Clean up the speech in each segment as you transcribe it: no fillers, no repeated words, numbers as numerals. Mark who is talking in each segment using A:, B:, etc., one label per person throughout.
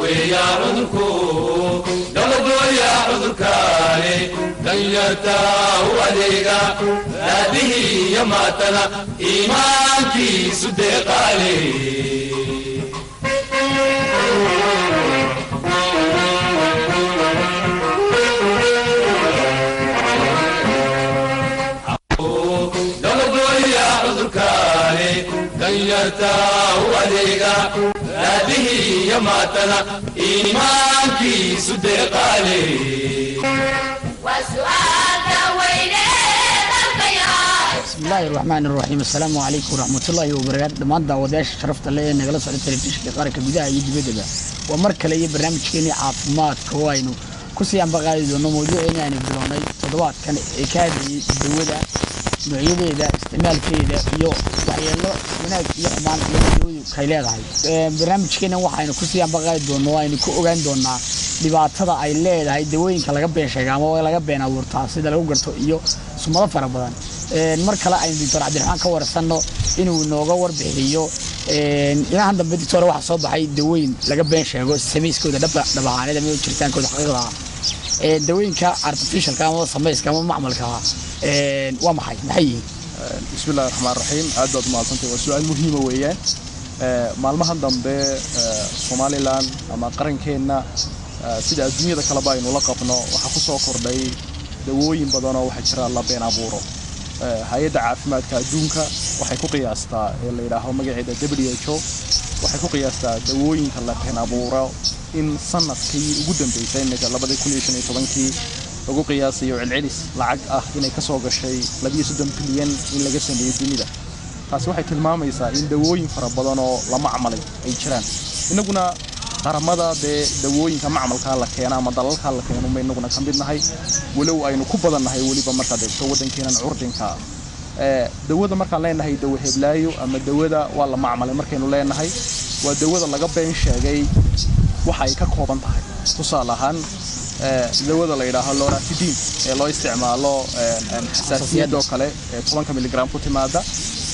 A: ويا عذركو دولة يا عذركاني دنيرتا وليغا هذه يماتنا إيمانكي صدقالي دنيرتا وليغا هذه يماتنا إيمانكي صدقالي
B: وسؤالك ويني
C: بسم الله الرحمن الرحيم السلام عليكم ورحمة الله وبركاته دمان داوداش شرفت الله نغلا سعودة تلفزيون قارك بداية يجي بدأ ومركل أي برنامج كيني عاطمات كواينو كسيان بقايد إنه موضوع يعني بلوني تضوات كان إكادي دودة نوعيده استعمال كيده iyo waxyeelo wanaag iyo xumaan iyo kayleedahay barnaamijkeena waxaynu ku sii baqay doonaa aynu ku ogaan doonaa dhibaatada ay leedahay dawooyinka laga been sheegay ama laga been abuurtaa sida lagu garto iyo sumado fara badan mar kale aynu Dr. Cabdiraxmaan ka warsano inuu nooga warbixiyo ilaa dambe Dr. waxa soo baxay dawooyin laga been sheego samayskooda dhabaanada ma jirtaankooda xaqiiqada dawooyinka artificialka ama samayska ama macmalka ومحي
D: بسم الله الرحمن الرحيم عدد ما صنتي وسؤال مهم ويان معلومات ضمن سومالي لان أما قرن كنا سيد الدنيا ذا كلا باين ولا قفنا وحفظوا كردي دوين بدنا وحشرة الله بين عبوره هيدا عفمات كجونكا وحيكو قياستا اللي راهو مجاعد WHO وحيكو قياستا دوين كلا بين عبوره إن صنف كي قدام بيسين نجا لبدي كل شيء طبعاً ugu qiyaasiyo cilcilis lacag ah inay ka soo gashay 2 bilyan in laga sameeyo dunida taas waxay tilmaamaysaa in dawooyin fara badan oo la macmalay ay jiraan inaguna qaramada dawooyinka macmalka la keenay ama dalalka la keenay ma inaguna ka midnahay walow aynu ku badannahay waliba marka deegto wadankeena curdinka dawada marka leenahay dawo heblaayo ama dawada waa la macmalay markaynu leenahay waa dawada laga been sheegay waxa ay ka kooban tahay tusaale ahaan dawada la yiraahdo loratidin ee loo isticmaalo xasaasiyad oo kale 10 milligaraam ku timaada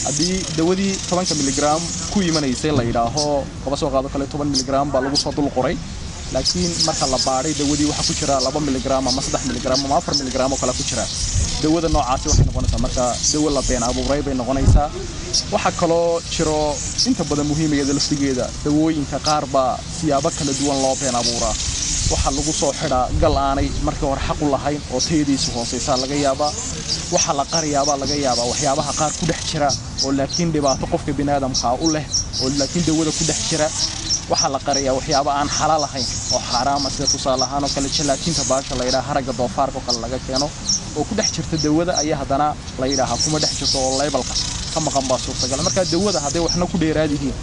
D: hadii dawadii 10 milligaraam ku imanaysa la yiraahdo qaba soo qaado kale 10 milligaraam baa lagu soo dul qoray laakiin marka la baaray dawadii waxa ku jira 2 milligaraam ama 3 milligaraam ama 4 milligaraam oo kale ku jira dawada noocaas waxay noqonaysaa marka dawo la been abuuray bay noqonaysaa waxa kale jiro inta badan muhiimada laftigeeda dawooyinka qaar ba siyaabo kala duwan loo been abuuraa waxa lagu soo xiraa gal aanay markii hore xaq u lahayn oo tayadiisu hooseysa laga yaaba waxa la qariyaaba laga yaaba waxyaabaha qaar ku dhex jira oo laakiin dhibaato qofka bini'aadamka u leh oo laakiin dawada ku dhex jira waxa la qariyaa waxyaabo aan xalaal ahayn oo xaraam ah sida tusaale ahaan oo kale jalaatinta baasha la yiraahdo haraga doofaarka kale laga keeno oo ku dhex jirta dawada ayaa hadana la yiraahdo kuma dhex jirto oo labelka ka maqan baa suurtagal marka dawada haday waxna ku dheeraadihiin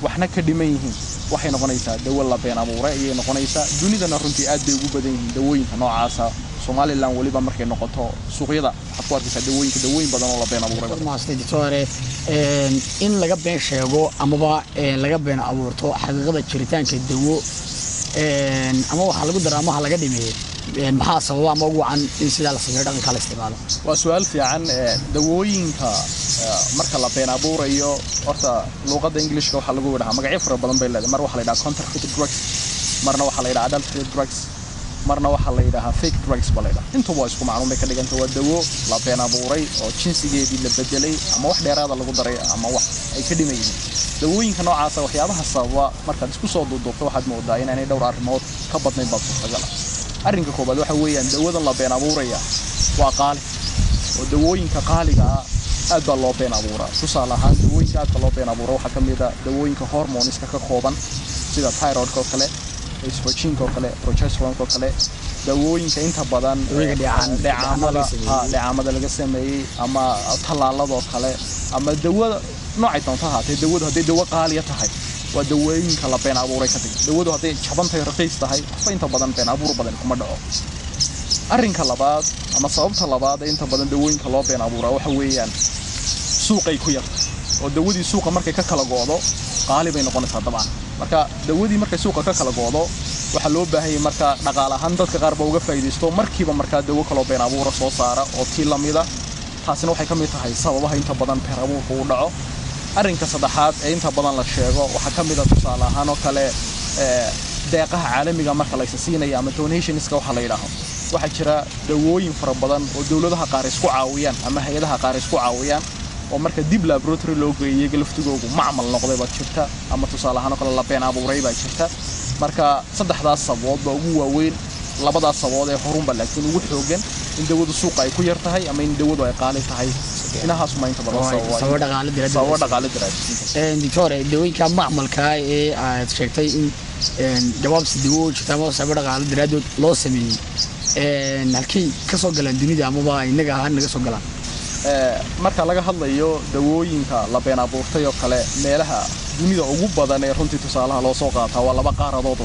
D: waxna ka dhiman yihiin waxay noqonaysaa dawo la been abuuray ay noqonaysaa dunidana runtii aad bay ugu badan yihiin dawooyinka noocaas ah Soomaaliland waliba markay noqoto suuqyada waxa ku arkaysaa dawooyin badan oo la been abuuray
C: maasay Dr. in laga been sheego amaba laga been abuurto xaqiiqada jiritaanka dawo ama waxa lagu daraamaha laga dhimeeyay maxaa sababa ama ugu wacan in sida la sameeyo dhaqanka la isticmaalo
D: waa su'aal fiican dawooyinka marka la been abuurayo horta luqadda Ingiriiska waxa lagu wadaha magacyo fara badan bay leedahay mar waxa la yiraahdaa counterfeit drugs marna waxa la yiraahdaa adulterated drugs marna waxa la yiraahdaa fake drugs balada inta waa isku macluumay ka dhiganta waa dawo la been abuuray oo jinsigeedii la bedelay ama wax dheeraad lagu daray ama wax ay ka dhimayeen dawooyinka noocaas ah waxyaabaha sababa marka isku soo duubto waxaad moodaa inay dhowr arrimood ka badnayn baa suurtagal arrinka koobaad waxa weeyaan dawada la been abuuraya waa qaali oo dawooyinka qaaliga aad baa loo been abuuraa tusaale ahaan dawooyinka aad loo been abuuro waxa kamid ah dawooyinka hormooniska ka kooban sida thyroid oo kale estrogen oo kale progesterone oo kale dawooyinka inta badan dhacaamada laga sameeyay ama talaalada oo kale ama dawada noocay doonto haatee dawadu haday dawo qaali tahay waa dawooyinka la been abuuray ka dib dawadu haday jabantay raqiis tahay inta badan been abuur badan kuma dhaco arrinka labaad ama sababta labaad inta badan dawooyinka loo been abuuraa waxa weeyaan suuqay ku yar oo dawadii suuqa markay ka kala goodo qaali bay noqonaysaa dabcan marka dawadii markay suuqa ka kala goodo waxa loo baahan yahay marka dhaqaale ahaan dadka qaar ba uga faa'iideysto markiiba marka dawo kala been abuur soo saara oo tii lamida taasina waxay ka mid tahay sababaha inta badan been abuurka u dhaco arrinka saddexaad ee inta badan la sheego waxa ka mid ah tusaale ahaan oo kale deeqaha caalamiga marka la isasiinaya ama donationska waxa la yiraahdo waxa jira dawooyin fara badan oo dawladaha qaar isku caawiyaan ama hay'adaha qaar isku caawiyaan oo marka dib laboratory loo geeyay galaftigoogu macmal noqday baa jirta ama tusaale ahaan kala la been abuuray baa jirta marka saddexdaas sabood baa ugu waaweyn labadaas sabood ee horumba laakiin ugu xoogan in dawadu suuqa ay ku yar tahay ama in dawadu ay qaali tahay inahaas ma inta badan
C: sabab dhaqaale diraasad doctor dawooyinka macmalka ee aad sheegtay in jawaab sidoo jirtamo sabab dhaqaale diraasad loo sameeyay halkii ka soo galaan dunida ama ba inaga ahaan naga soo galaan
D: marka laga hadlayo dawooyinka la been abuurtay oo kale meelaha dunida ugu badan ee runtii tusaalaha loo soo qaataa waa laba qaaradood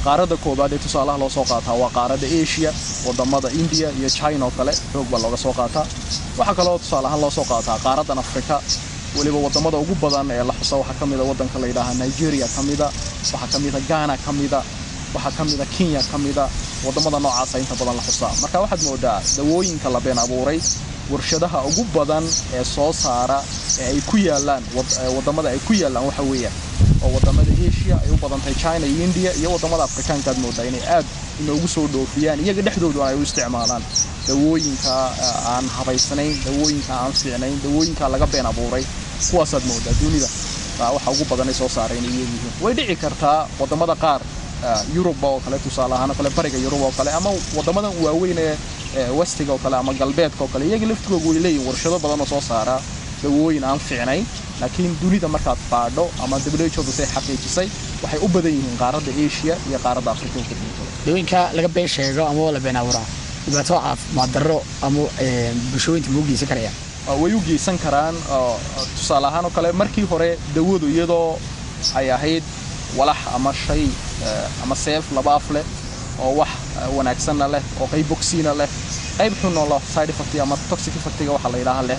D: qaarada koobaad ee tusaalaha loo soo qaataa waa qaarada Asia wadamada India iyo China oo kale xoog baa looga soo qaataa waxa kale oo tusaalaha loo soo qaataa qaaradan Afrika waliba wadamada ugu badan ee la xuso waxa kamid ah wadanka la yiraahdo Nigeria kamida waxa kamid ah Ghana kamida waxa kamid ah Kenya kamida wadamada noocaas inta badan la xusaa marka waxaad moodaa dawooyinka la been abuuray warshadaha ugu badan ee soo saara ee ay ku yaalaan wadamada ay ku yaalaan waxa weeyaan oo wadamada Asia ay u badan tahay China iyo India iyo wadamada Afrikaanka moodaa inay aad inoogu soo dhoofiyaan iyaga dhexdoodu ay u isticmaalaan dawooyinka aan habaysanayn dawooyinka aan fiicnayn dawooyinka laga been abuuray kuwaas aad moodaa dunida waxa ugu badan ay soo saareen iyagu way dhici kartaa wadamada qaar Europe oo kale tusaale ahaan kale bariga Europe oo kale ama wadamada waaweyn ee westiga oo kale ama galbeedka oo kale iyaga laftigoodu way leeyihiin warshado badan oo soo saara dawooyin aan fiicnayn laakiin dunida markaad baadho ama WHO say xaqiijisay waxay u badan yihiin qaaradda Asia iyo qaaradda Afrika
C: dawooyinka laga been sheego ama la been abuuraa dhibaato caafimaad darro ama bulshooyinka ma geysan karayaan
D: way u geysan karaan tusaale ahaan oo kale markii hore dawadu iyadoo ay ahayd walax ama shay ama seef laba af leh oo wax wanaagsan leh oo qayb boxina leh qayb xun oo leh side effect ama toxic effect waxa la yiraahdo leh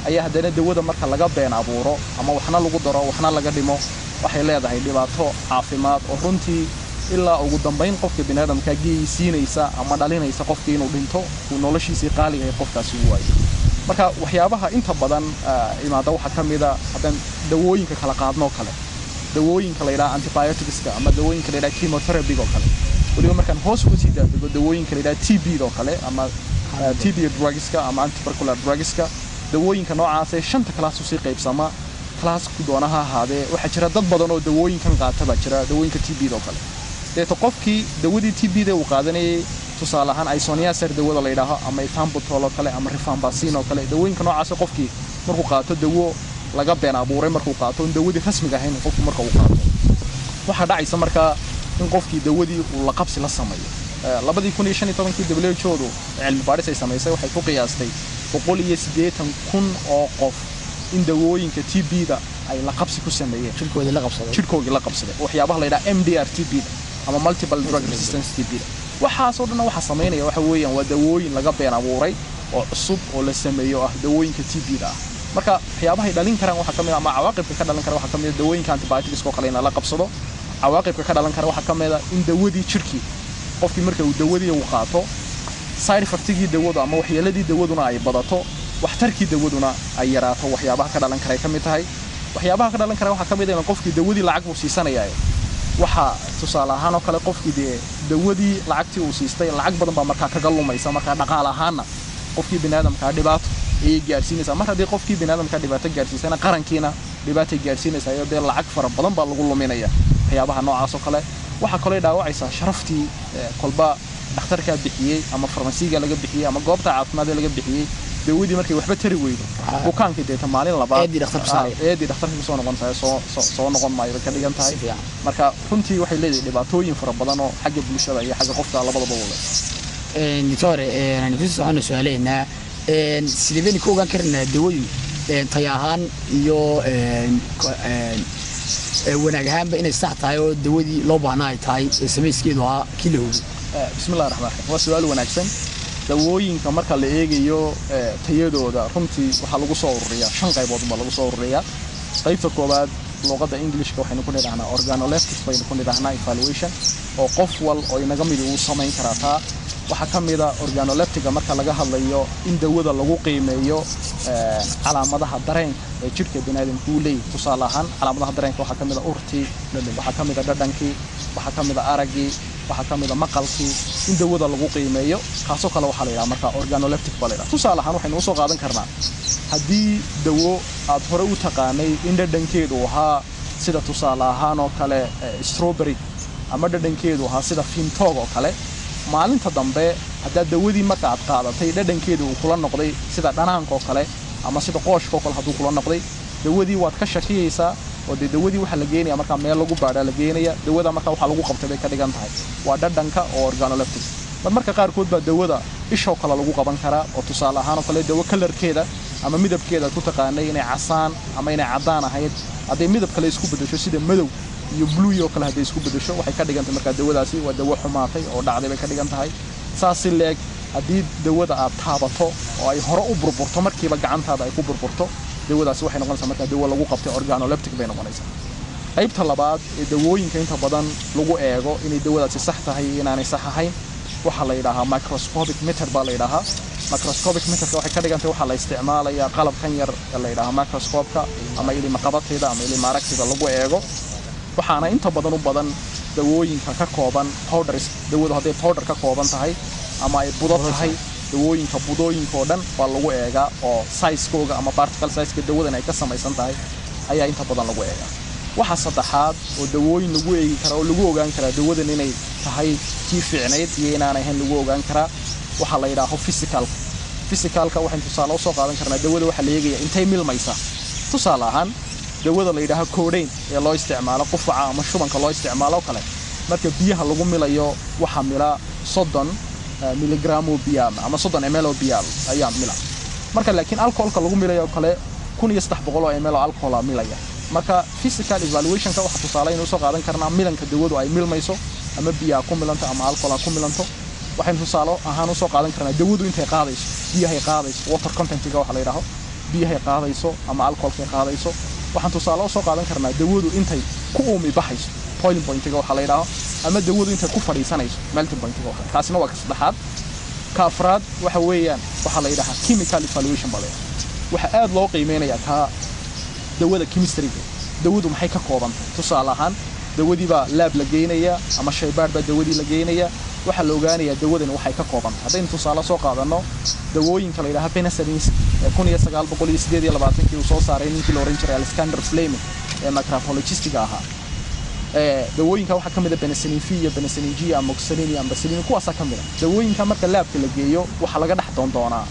D: ayaa haddana dawada marka laga been abuuro ama waxna lagu daro waxna laga dhimo waxay leedahay dhibaato caafimaad oo runtii ilaa ugu dambeyn qofka bini'aadamka geeysiinaysa ama dhalinaysa qofkii inuu dhinto uu noloshiisa qaaliga ee qofkaasi u waayo marka waxyaabaha inta badan imaada waxa kamid ah hadan dawooyinka kala qaadno kale dawooyinka la yiraahdo antibioticska ama dawooyinka la yiraahdo chemotherapy oo kale waliba markaan hoos ugu sii daadego dawooyinka la yiraahdo TB oo kale ama TB drugska ama antitubercular drugska dawooyinka noocaas ee shanta class u sii qaybsama class ku doonaha ahaadee waxa jira dad badan oo dawooyinkan qaata ba jira dawooyinka TB oo kale deeto qofkii dawadii TB da uu qaadanayay tusaale ahaan isoniazid dawada la yiraahdo ama ethambutol oo kale ama rifampicin oo kale dawooyinka noocaas qofkii markuu qaato dawo laga been abuuray markuu qaato in dawadii rasmiga ahayn qofku marka uu qaato waxa dhacaysa marka in qofkii dawadii uu la qabsi la sameeyo 2015 WHO cilmi baaris ay sameysay waxay ku qiyaastay 180,000 oo qof in dawooyinka TB da ay la qabsi ku sameeyeen jirkoodii la qabsaday waxyaabaha la yiraahdo MDR TB ama multiple drug resistance TB waxa soo dhan waxa sameynaya waxa weeyaan waa dawooyin laga been abuuray oo cusub oo la sameeyo ah dawooyinka TB da marka waxyaabaha dhalin karaan waxa kamid ah ama cawaaqibka ka dhalan kara waxa kamid ah dawooyinka antibiotics oo kale in la qabsado cawaaqibka ka dhalan kara waxa kamid ah in dawadii jirkii qofkii marka uu dawadii uu qaato side effectigi dawada ama waxyeeladii dawaduna ay badato waxtarkii dawaduna ay yaraato waxyaabaha ka dhalan kara ay kamid tahay waxyaabaha ka dhalan kara waxa kamid ah in qofkii dawadii lacag uu siisanayay waxa tusaale ahaan oo kale qofkii dawadii lacagtii uu siistay lacag badan baa marka kaga lumaysa marka dhaqaale ahaana qofkii bini'aadamka dhibaato ay gaarsiinaysa mar haddii qofkii bini'aadamka dhibaato gaarsiisana qarankiina dhibaato gaarsiinaysa iyo dee lacag fara badan baa lagu luminaya waxyaabaha noocaas oo kale waxa kale dhaawacaysa sharaftii kolba dhakhtarka bixiyay ama farmasiga laga bixiyay ama goobta caafimaad laga bixiyay dawadii markay waxba tari weydo bukaanka deeta maalin labaad eedi dhakhtarka soo noqonaysa soo noqon maayo ka dhigan tahay marka runtii waxay leedahay dhibaatooyin fara badan oo xagga bulshada iyo xagga qofka labadaba wada
C: doctor aan ku soo su'aaleena sideen ku ogaan karnaa dawooyin tayahan iyo wanaag ahaanba inay sax tahay oo dawadii loo baahnaa tahay sameyskeedu waa kilo
D: bismillaahir rahmaanir rahiim waa su'aal wanaagsan dawooyinka marka la eegayo tayadooda runtii waxa lagu soo ururiyaa shan qaybood baa lagu soo ururiyaa qaybta koobaad luqadda Englishka waxaynu ku nidaahnaa organoleptic baynu ku nidaahnaa evaluation oo qof wal oo inaga mid uu samayn karaa taa waxa kamid ah organoleptiga marka laga hadlayo in dawada lagu qiimeeyo calaamadaha dareenka ee jirka bini'aadamku uu leeyahay tusaale ahaan calaamadaha dareenka waxa kamid ah urti waxa kamid ah dhadhankii waxa ka mid ah araggii waxa ka mid ah maqalkii in dawada lagu qiimeeyo kaasoo kale waxa la yiraahdaa marka organoleptic baa la yiraahdaa tusaale ahaan waxaynu soo qaadan karnaa haddii dawo aad hore u taqaanay in dhadhankeedu ahaa sida tusaale ahaan oo kale strawberry ama dhadhankeedu ahaa sida fintoog oo kale maalinta dambe hadda dawadii marka aad qaadatay dhadhankeedu uu kula noqday sida dhanaanka oo kale ama sida qooshka oo kale hadduu kula noqday dawadii waad ka shakiyaysaa oo dawadii waxa la geenayaa marka meel lagu baadha la geenayaa dawada marka waxa lagu qabtay bay ka dhigan tahay waa dhadhanka oo organoleptic marka qaar kood baa dawada isha kale lagu qaban karaa oo tusaale ahaan oo kale dawo kalarkeeda ama midabkeeda ku taqaanay inay casaan ama inay cadaan ahayd haday midab kale isku bedesho sida madow iyo blue iyo kale haday isku bedesho waxay ka dhigan tahay marka dawadaasi waa dawo xumaatay oo dhacday bay ka dhigan tahay saas leeg haddii dawada aad taabato oo ay hore u burburto markiiba gacantaada ay ku burburto dawadaasi waxay noqonaysaa marka dawo lagu qabtay organoleptic bay noqonaysaa qaybta labaad ee dawooyinka inta badan lagu eego inay dawadaasi sax tahay inaanay sax ahayn waxa la yiraahdaa microscopic meter baa la yiraahdaa microscopic meter waxay ka dhigan tahay waxa la isticmaalayaa qalab kan yar ee la yiraahdo microscope-ka ama ilma qabateeda ama ilma aragtida lagu eego waxaana inta badan u badan dawooyinka ka kooban powders dawadu haday powder ka kooban tahay ama ay budo tahay dawooyinka budooyinka oo dhan baa lagu eegaa oo size-kooga ama particle size-ka dawadan ay ka samaysan tahay ayaa inta badan lagu eegaa waxa saddexaad oo dawooyin lagu eegi karo oo lagu ogaan kara dawadan inay tahay tii fiicneed iyo inaanay ahayn lagu ogaan kara waxa la yiraahdo physicalka waxaan tusaale u soo qaadan karnaa dawada waxa la eegayaa intay milmaysa tusaale ahaan dawada la yiraahdo codeine ee loo isticmaalo qufaca ama shubanka loo isticmaalo kale marka biyaha lagu milayo waxa mila 30 miligram oo biyo ama 30 ml oo biyo ayaa mila marka laakiin alcoholka lagu milayo kale 1300 ml oo alcohol milaya marka physical evaluation ka waxa tusaale inuu soo qaadan karnaa milanka dawadu ay milmayso ama biyo ku milanto ama alcohol ku milanto waxaan tusaale ahaan u soo qaadan karnaa dawadu intay qaadayso biyaha qaadayso water content-ga waxa la yiraahdo biyaha qaadayso ama alcoholka qaadayso waxaan tusaale u soo qaadan karnaa dawadu intay ku uumi baxayso boiling point-ga waxa la yiraahdo ama dawadu intay ku fadhiisanayso melting point-ga kaasina waa ka saddexaad ka afraad waxa weeyaan waxa la yiraahdaa chemical evaluation baa waxa aad loo qiimeynayaa ka dawada chemistry-ga dawadu maxay ka kooban tahay tusaale ahaan dawadii baa lab la geenaya ama shaybaar baa dawadii la geenaya waxa la ogaanayaa dawadan waxay ka kooban tahay hadaynu tusaale soo qaadano dawooyinka la yiraahdo penicillin ee 1928 uu soo saaray ninkii la oran jiray Alexander Fleming ee microbiologist-ga ahaa dawooyinka waxa kamid ah penicillin V iyo penicillin G ama amoxicillin iyo ampicillin kuwaas ka mid ah dawooyinka marka labka la geeyo waxa laga dhax doonaa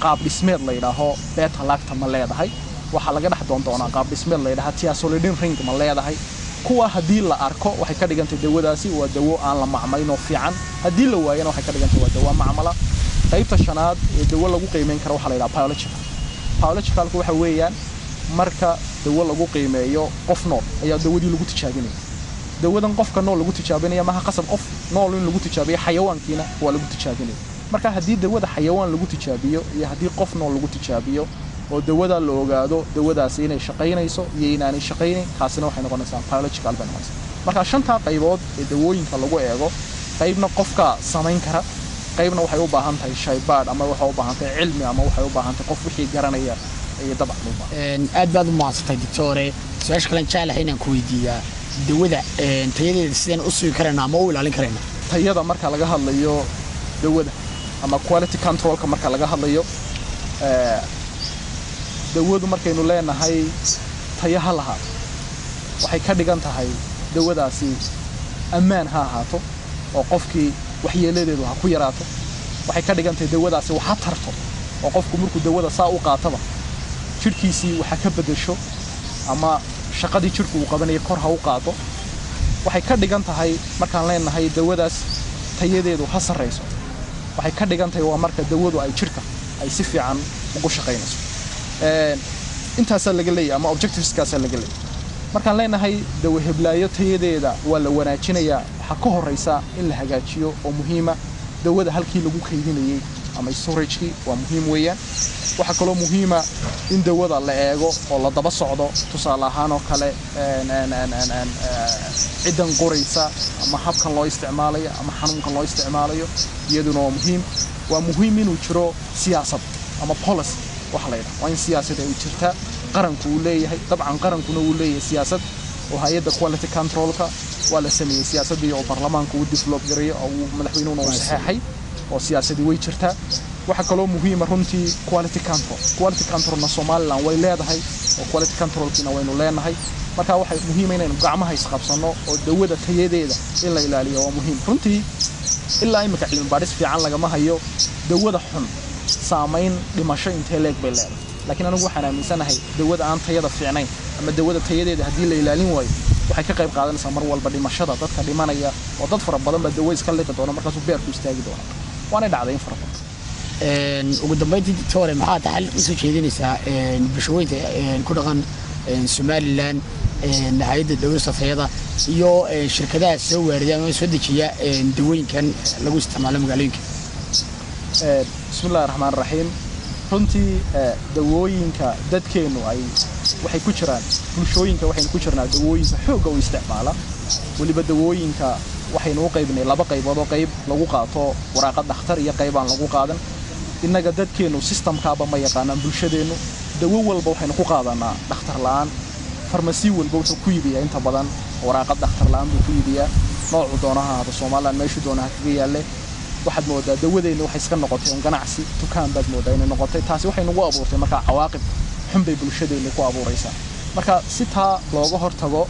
D: qaab dhismeed la yiraahdo beta lactam ma leedahay waxa laga dhax doonaa qaab dhismeed la yiraahdo thiazolidin ring ma leedahay kuwa hadii la arko waxay ka dhigantay dawadaasi waa dawo aan la macmayno fiican hadii la waayana waxay ka dhigantay waa dawo macmala qaybta shanaad ee dawo lagu qiimeyn karo waxa la yiraahdaa biological waxa weeyaan marka dawo lagu qiimeeyo qof nool ayaa dawadii lagu tijaabinaya dawadan qofka nool lagu tijaabinaya ma qasab qof nool in lagu tijaabiyo xayawaankiina waa lagu tijaabinaya marka hadii dawada xayawaan lagu tijaabiyo iyo hadii qof nool lagu tijaabiyo oo dawada la ogaado dawadaasi inay shaqeynayso iyo inaanay shaqeynin kaasina waxay noqonaysaa biological balance marka shanta qaybood ee dawooyinka lagu eego qaybna qofka sameyn kara qaybna waxay u baahan tahay shaybaad ama waxay u baahan tahay cilmi ama waxay u baahan tahay qof wixii garanaya ay dabcan
C: aad baad u maasatay doctore su'aasha kale jecelahay inaan ku weydiiyaa dawada tayadeeda sideen u sugi karana ama u ilaalin karana
D: tayada marka laga hadlayo dawada ama quality control-ka marka laga hadlayo dawadu markaynu leenahay tayaha laha waxay ka dhigan tahay dawadaasi ammaan ha ahaato oo qofkii waxyeeladeedu ha ku yaraato waxay ka dhigan tahay dawadaasi waxa tarto oo qofku markuu dawada saa u qaataba jirkiisii waxa ka bedesho ama shaqadii jirku uu qabanay kor ha u qaato waxay ka dhigan tahay markaan leenahay dawadaas tayadeedu ha sareyso waxay ka dhigan tahay waa marka dawadu ay jirka ay si fiican ugu shaqeynayso intaas laga leeyahay ama objectiveskaas laga leeyahay markaan leenahay dawo heblaayo tayadeeda waa la wanaajinayaa waxa ka horeysa in la hagaajiyo oo muhiima dawada halkii lagu kaydinayay ama storage-ki waa muhiim weeyaan waxa kale oo muhiima in dawada la eego oo la daba socdo tusaale ahaan oo kale ciidan qoraysa ama habkan loo isticmaalayo ama xanuunkan loo isticmaalayo iyaduna waa muhiim inuu jiro siyaasad ama policy waxa la yiraahdo waa in siyaasadda ay jirtaa qaranku uu leeyahay dabcan qarankuna uu leeyahay siyaasad oo hay'adda quality control-ka ولا سمي سياسة أو برلمان كود ديفلوب جري أو مدحوينون أو صحيحي أو سياسة دي ويشرتها وحكلو مهم رنتي كواليتي كنترول الصومال لان ويلاد هاي وكواليتي كنترول كنا وينو لين هاي marka waxay muhiim inaynu gacmaha isqabsano oo dawada tayadeeda in la ilaaliyo waa muhiim runtii ilaa imika cilmi baaris fiican laga ma hayo dawada xun saameyn dhimasho intee leeg bay leedahay laakiin anigu waxaan aaminsanahay dawada aan tayada fiicnayn ama dawada tayadeeda hadii la ilaalin waayo waxay ka qayb qaadanaysaa mar walba dhimashada dadka dhimanaya oo dad fara badan ba dawo iska liqi doona markaas uu beerku istaagi doona waana dhacday in fara badan
C: ugu dambeyntii doctor maxaa taxal isu jeedinaysaa bulshooyinka ku dhaqan Somaliland hay'adda dawladda safeeyada iyo shirkadaha soo waariday ama soo dejiya dawooyinkan lagu isticmaalo magaalooyinka
D: bismillaahir rahmaanir rahiim runtii dawooyinka dadkeenu ay waxay ku jiraan bulshooyinka waxaynu ku jirnaa dawooyinka xoog u isticmaala waliba dawooyinka waxaynu u qaybnay laba qaybood oo qayb lagu qaato waraaqad dhakhtar iyo qayb aan lagu qaadan inaga dadkeenu systemkaaba ma yaqaanaan bulshadeenu dawo walba waxaynu ku qaadanaa dhakhtar la'aan farmasi walba wuxuu ku iibiyaa inta badan waraaqad dhakhtar la'aan buu ku iibiyaa nooc doonaha hada Soomaaliland meeshu doonaha kaga yaale waxaad moodaa dawadeena waxay iska noqotay ganacsi dukaan baad moodaa inay noqotay taasi waxay nagu abuurtay marka cawaaqib xun bay bulshadeena ku abuuraysaa marka si taa looga hortago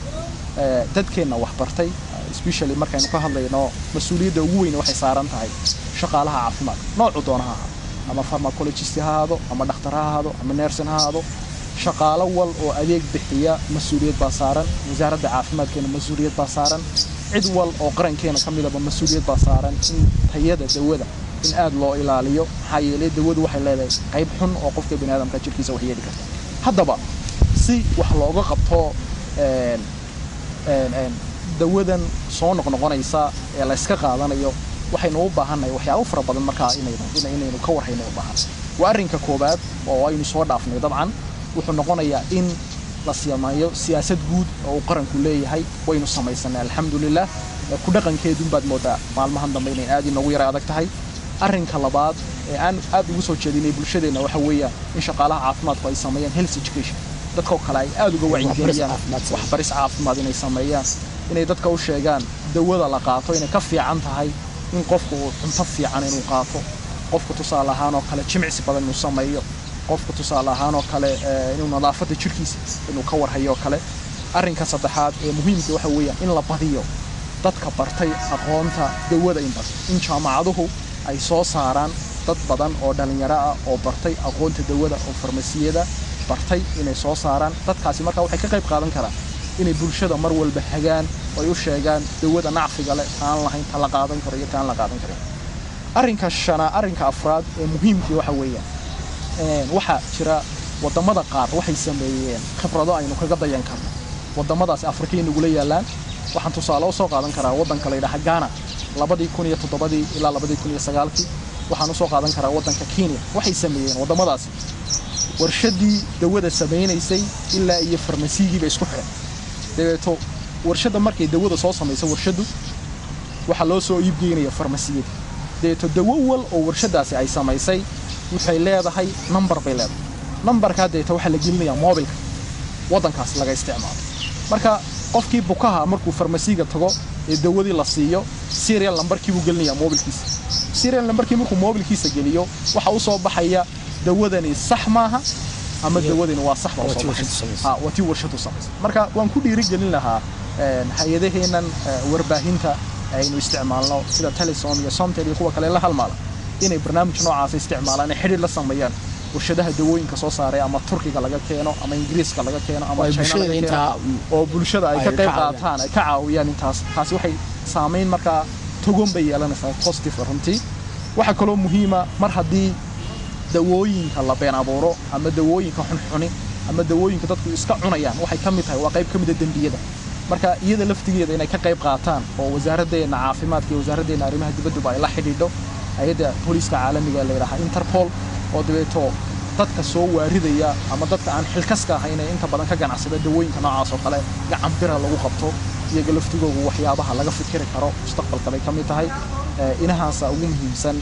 D: dadkeena wax bartay especially markaynu ka hadlayno mas'uuliyadda ugu weyn waxay saaran tahay shaqaalaha caafimaadka nooc doonaha ama pharmacologist ha ahaado ama dhakhtar ha ahaado ama nurse ha ahaado shaqaale wal oo adeeg bixiya mas'uuliyad baa saaran wasaaradda caafimaadkeena mas'uuliyad baa saaran cid wal oo qarankeena kamid ah mas'uuliyad baa saaran in tayada dawada in aad loo ilaaliyo maxaa yeelay dawadu waxay leedahay qayb xun oo qofka bini'aadamka jirkiisa wax yeeli karta haddaba si wax looga qabto dawadan soo noqonaysa ee la iska qaadanayo waxaynu u baahanahay waxyaabo fara badan marka inaynu ka warhayno u baahan waa arrinka koobaad oo aynu soo dhaafnay dabcan wuxuu noqonayaa in la siyaamayo siyaasad guud oo qaranku leeyahay waynu samaysanay alxamdulillah ku dhaqankeedu baad moodaa maalmahan dambe inay aad inoogu yara adag tahay arrinka labaad ee aan aad ugu soo jeedinay bulshadeena waxa weeyaa in shaqaalaha caafimaadku ay sameeyaan health education dadka kale ay aad uga wacyigeliyaan waxbaris caafimaad inay sameeyaan inay dadka u sheegaan dawada la qaato inay ka fiican tahay in qofku cunto fiican inuu qaato qofku tusaale ahaan oo kale jimicsi badan inuu sameeyo qofku tusaale ahaan oo kale inuu nadaafada jirkiisa inuu ka warhayo kale arrinka saddexaad ee muhiimka waxa weeyaan in la badiyo dadka bartay aqoonta dawada in jaamacaduhu ay soo saaraan dad badan oo dhalinyaro ah oo bartay aqoonta dawada oo farmasiyada bartay inay soo saaraan dadkaasi marka waxay ka qayb qaadan karaan inay bulshada mar walba hagaan oo ay u sheegaan dawada nacfiga leh aan lahayn tala qaadan karo iyo kaan la qaadan karin arrinka afraad ee muhiimka waxa weeyaan waxa jira wadamada qaar waxay sameeyeen khibrado aynu kaga dayan karno wadamadaas Afrika ugu leeyaalaan waxaan tusaale u soo qaadan karaa wadanka la yiraahdo Ghana 2007 ilaa 2009 waxaan u soo qaadan karaa wadanka Kenya waxay sameeyeen wadamadaas warshadii dawada sameeynayay ilaa iyo farmasiyiga isku xiran deeto warshada markay dawada soo sameeyso warshadu waxa loo soo iib geeyay farmasiyada deeto dawo wal oo warshadaasi ay sameysay waxay leedahay number bay leedahay numberka deeto waxa la gelinayaa mobilka wadankaas laga isticmaalo marka qofkii bukaha markuu farmasiga tago ee dawadii la siiyo serial numberkii uu gelinayaa mobilkiisa serial numberkii markuu mobilkiisa geliyo waxa uu soo baxaya dawadani sax maaha ama dawadani waa sax oo soo baxaysa wati warshadu samaysa marka waan ku dhiirigelin lahaa hay'adaheenan warbaahinta aynu isticmaalno sida Telesom iyo Somtel iyo kuwa kale la halmaala inay barnaamij noocaas isticmaalaan xiriir la sameeyaan warshadaha dawooyinka soo saaray ama Turkiga laga keeno ama Ingiriiska laga keeno ama China laga keeno oo bulshada ay ka qayb qaataan ay ka caawiyaan intaas taasi waxay saameyn marka togon bay yeelanaysaa positive runtii waxa kale oo muhiim ah mar hadii dawooyinka la been abuuro ama dawooyinka xun ama dawooyinka dadku iska cunayaan waxay kamid tahay waa qayb kamid ah dambiyada marka iyada laftigeeda inay ka qayb qaataan oo wasaaraddeena caafimaadka iyo wasaaraddeena arrimaha dibadda ay la xidhiidho hay'adda booliska caalamiga la yiraahdo Interpol oo dabeeto dadka soo waaridaya ama dadka aan xilkaska ahayn inta badan ka ganacsada dawooyinka noocaas oo kale gacan bira lagu qabto iyaga laftigoodu waxyaabaha laga fikiri karo mustaqbalka ay kamid tahay inahaas ugu muhiimsan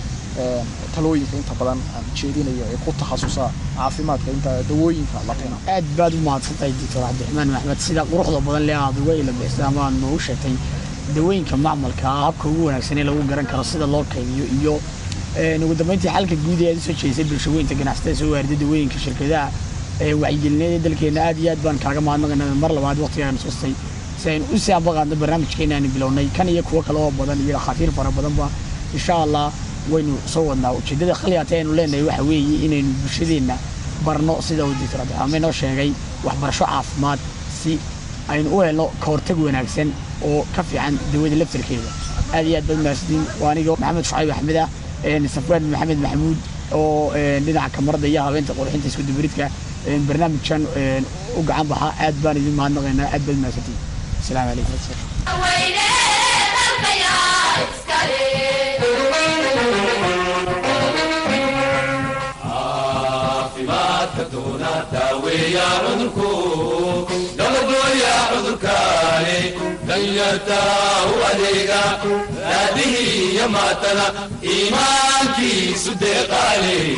D: talooyinka inta badan aan jeedinayo ee ku takhasusa caafimaadka inta dawooyinka la keeno
C: aad baad u mahadsantahay Dr. Cabdiraxmaan Maxamed sida quruxda badan leh aad uga ilaamaysaa ama noo sheegtay dawooyinka macmalka habka ugu wanaagsan ee lagu garan karo sida loo kaydiyo iyo ugu dambeyntii xalka guud ee soo jeesay bulshooyinka ganacsatada soo waarday dawooyinka shirkadaha wacyigelinada dalkeena aad iyo aad baan kaaga mahadnaqaynaa mar labaad waqtigaan sustay si aynu u sii ambaqaadno barnaamijkeena aan bilownay kan iyo kuwa kale oo badan iyo dhakhaatiir fara badanba insha allah waynu soo wadnaa ujeedada khaliyaata aynu leenahay waxa weeye inaynu bulshadeena barno sida uu Dr. Abdulrahmaan noo sheegay waxbarasho caafimaad si aynu u helno ka hortag wanaagsan oo ka fiican dawada laftirkeeda aad iyo aad bad maasdiin waaniga Maxamed Shucayb Axmed Safwan Maxamed Maxamuud oo dhinaca kamarada iyo habeenta qurxinta isku dubaridka barnaamijkan u gacan baxa aad baan idin mahadnaqaynaa aad bad maasdiin السلام عليكم
A: كدونا داوي يا عذركو دلقو يا عذركاني دنيتا وليقا هذه يا ماتنا إيمانكي صدق علي